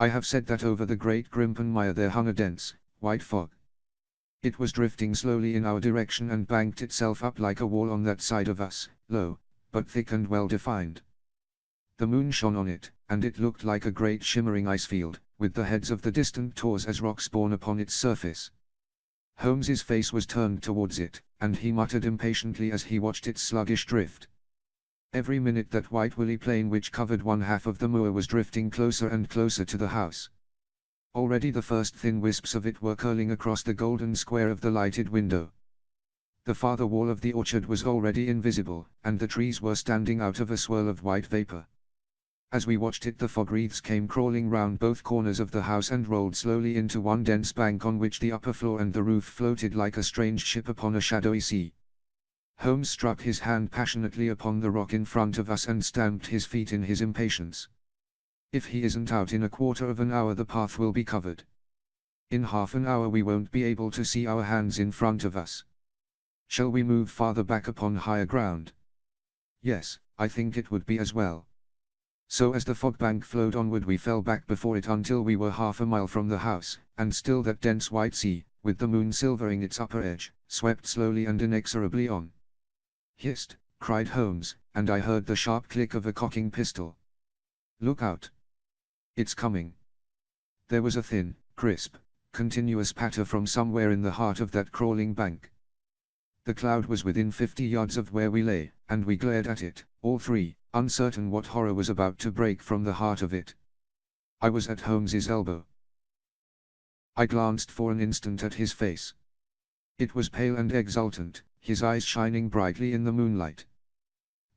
I have said that over the great Grimpenmire there hung a dense, white fog. It was drifting slowly in our direction and banked itself up like a wall on that side of us, low, but thick and well defined. The moon shone on it, and it looked like a great shimmering ice field, with the heads of the distant tors as rocks borne upon its surface. Holmes's face was turned towards it, and he muttered impatiently as he watched its sluggish drift. Every minute that white woolly plain which covered one half of the moor was drifting closer and closer to the house. Already the first thin wisps of it were curling across the golden square of the lighted window. The farther wall of the orchard was already invisible, and the trees were standing out of a swirl of white vapor. As we watched it, the fog wreaths came crawling round both corners of the house and rolled slowly into one dense bank on which the upper floor and the roof floated like a strange ship upon a shadowy sea. Holmes struck his hand passionately upon the rock in front of us and stamped his feet in his impatience. If he isn't out in a quarter of an hour the path will be covered. In half an hour we won't be able to see our hands in front of us. Shall we move farther back upon higher ground? Yes, I think it would be as well. So as the fog bank flowed onward we fell back before it until we were half a mile from the house, and still that dense white sea, with the moon silvering its upper edge, swept slowly and inexorably on. "Hist!" cried Holmes, and I heard the sharp click of a cocking pistol. "Look out! It's coming!" There was a thin, crisp, continuous patter from somewhere in the heart of that crawling bank. The cloud was within 50 yards of where we lay, and we glared at it, all three, uncertain what horror was about to break from the heart of it. I was at Holmes's elbow. I glanced for an instant at his face. It was pale and exultant, his eyes shining brightly in the moonlight.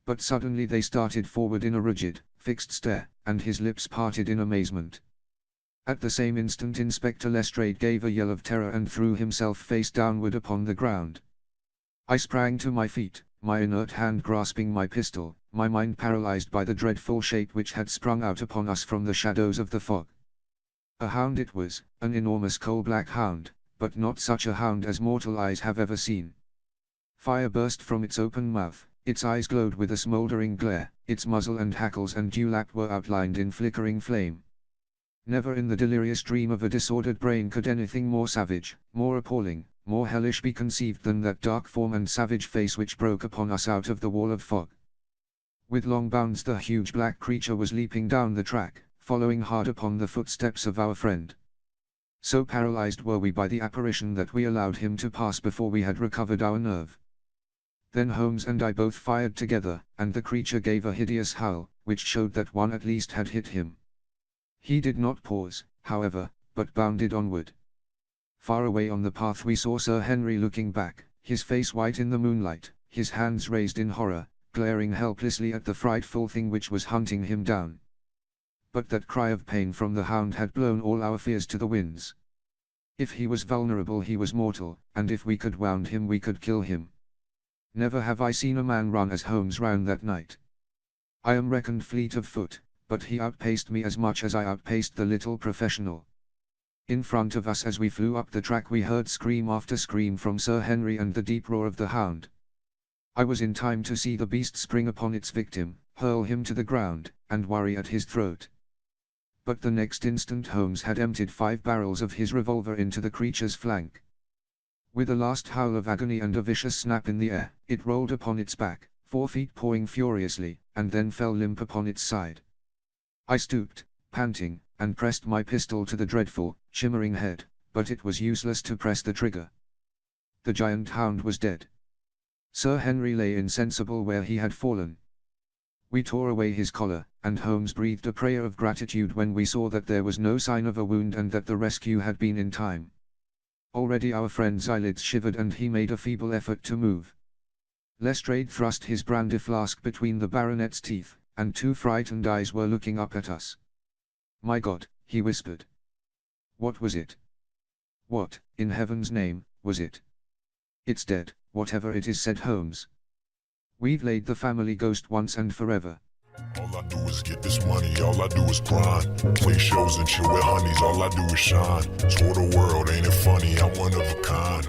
But suddenly they started forward in a rigid, fixed stare, and his lips parted in amazement. At the same instant Inspector Lestrade gave a yell of terror and threw himself face downward upon the ground. I sprang to my feet, my inert hand grasping my pistol, my mind paralyzed by the dreadful shape which had sprung out upon us from the shadows of the fog. A hound it was, an enormous coal-black hound, but not such a hound as mortal eyes have ever seen. Fire burst from its open mouth, its eyes glowed with a smoldering glare, its muzzle and hackles and dewlap were outlined in flickering flame. Never in the delirious dream of a disordered brain could anything more savage, more appalling, more hellish be conceived than that dark form and savage face which broke upon us out of the wall of fog. With long bounds the huge black creature was leaping down the track, following hard upon the footsteps of our friend. So paralyzed were we by the apparition that we allowed him to pass before we had recovered our nerve. Then Holmes and I both fired together, and the creature gave a hideous howl, which showed that one at least had hit him. He did not pause, however, but bounded onward. Far away on the path we saw Sir Henry looking back, his face white in the moonlight, his hands raised in horror, glaring helplessly at the frightful thing which was hunting him down. But that cry of pain from the hound had blown all our fears to the winds. If he was vulnerable he was mortal, and if we could wound him we could kill him. Never have I seen a man run as Holmes ran that night. I am reckoned fleet of foot, but he outpaced me as much as I outpaced the little professional. In front of us as we flew up the track we heard scream after scream from Sir Henry and the deep roar of the hound. I was in time to see the beast spring upon its victim, hurl him to the ground, and worry at his throat. But the next instant Holmes had emptied 5 barrels of his revolver into the creature's flank. With a last howl of agony and a vicious snap in the air, it rolled upon its back, 4 feet pawing furiously, and then fell limp upon its side. I stooped, panting, and pressed my pistol to the dreadful, shimmering head, but it was useless to press the trigger. The giant hound was dead. Sir Henry lay insensible where he had fallen. We tore away his collar, and Holmes breathed a prayer of gratitude when we saw that there was no sign of a wound and that the rescue had been in time. Already our friend's eyelids shivered and he made a feeble effort to move. Lestrade thrust his brandy flask between the baronet's teeth, and 2 frightened eyes were looking up at us. "My God," he whispered. "What was it? What, in heaven's name, was it?" "It's dead, whatever it is," said Holmes. "We've laid the family ghost once and forever." All I do is get this money, all I do is grind. Play shows and chill with honeys, all I do is shine. Tour the world, ain't it funny, I'm one of a kind.